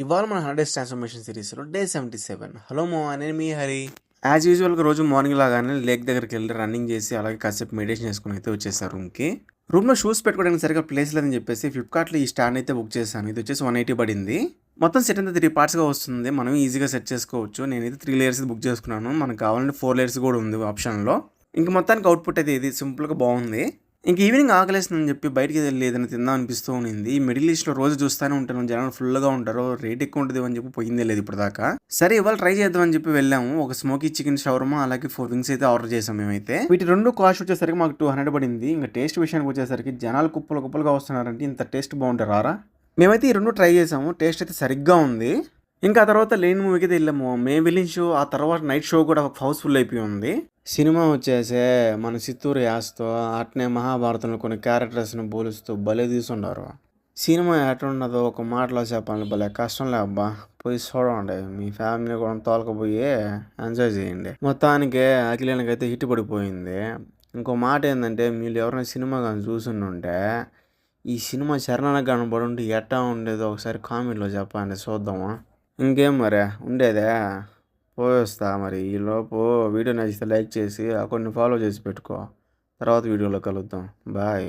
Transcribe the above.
ఇవాళ మన 100 days transformation సిరీస్లో డే 77. హలో మో, నేను మీ హరి. యాజ్ యూజువల్గా రోజు మార్నింగ్ లాగానే లేక్ దగ్గరికి వెళ్ళి రన్నింగ్ చేసి అలాగే కాసేపు మెడిటేషన్ చేసుకుని అయితే వచ్చేసారు రూమ్కి. రూమ్లో షూస్ పెట్టుకోవడానికి సరిగ్గా ప్లేస్ లేదని చెప్పేసి ఫ్లిప్కార్ట్లో ఈ స్టాండ్ అయితే బుక్ చేశాను. ఇది వచ్చేసి 180 పడింది. మొత్తం సెట్ అంతా 3 పార్ట్స్గా వస్తుంది. మనం ఈజీగా సెట్ చేసుకోవచ్చు. నేనైతే 3 లేయర్స్ బుక్ చేసుకున్నాను. మనకు కావాలంటే 4 లేయర్స్ కూడా ఉంది ఆప్షన్లో. ఇంక మొత్తానికి అవుట్పుట్ అయితే ఇది సింపుల్గా బాగుంది. ఇంక ఈవినింగ్ ఆకలేస్తుందని చెప్పి బయటికి వెళ్ళి ఏదైనా తిందాం అనిపిస్తూ ఉంది. ఈ మిడిల్ ఈస్ట్లో రోజు చూస్తూనే ఉంటాను, జనాలు ఫుల్గా ఉంటారు, రేట్ ఎక్కువ ఉంటుంది అని చెప్పి పోయిందే లేదు ఇప్పుడు దాకా. సరే ఇవాళ ట్రై చేద్దామని చెప్పి వెళ్ళాము. ఒక స్మోకీ చికెన్ షవర్మా అలాగే 4 వింగ్స్ అయితే ఆర్డర్ చేసాం మేమైతే. వీటి రెండు కాస్ట్ వచ్చేసరికి మాకు 200 పడింది. ఇంకా టేస్ట్ విషయానికి వచ్చేసరికి జనాలు కుప్పలుగా వస్తున్నారంటే ఇంత టేస్ట్ బాగుంటారా? మేమైతే ఈ రెండు ట్రై చేసాము. టేస్ట్ అయితే సరిగ్గా ఉంది. ఇంకా ఆ తర్వాత లేని మూవీకి అయితే వెళ్ళాము. మేము వెళ్ళిన షో ఆ తర్వాత నైట్ షో కూడా హౌస్ఫుల్ అయిపోయి ఉంది. సినిమా వచ్చేసే మన చిత్తూరు యాస్తో అట్నే మహాభారతంలో కొన్ని క్యారెక్టర్స్ని పోలుస్తూ భలే తీసుండారు. సినిమా ఎట్లున్నదో ఒక మాటలో చెప్పాలి, భలే కష్టంలే అబ్బా. పోయి చూడండి, మీ ఫ్యామిలీ కూడా తోలకపోయి ఎంజాయ్ చేయండి. మొత్తానికి అఖిలానికైతే హిట్ పడిపోయింది. ఇంకో మాట ఏంటంటే, మీరు ఎవరైనా సినిమా కానీ చూసుంటే ఈ సినిమా చరణానికి కనబడి ఉంటే ఎట్టా ఉండేదో ఒకసారి కామెంట్లో చెప్పండి, చూద్దాము. ఇంకేం మరి ఉండేదే, పోయొస్తా. మరి ఈలోపు వీడియో నచ్చితే లైక్ చేసి కొన్ని ఫాలో చేసి పెట్టుకో. తర్వాత వీడియోలో కలుద్దాం. బాయ్.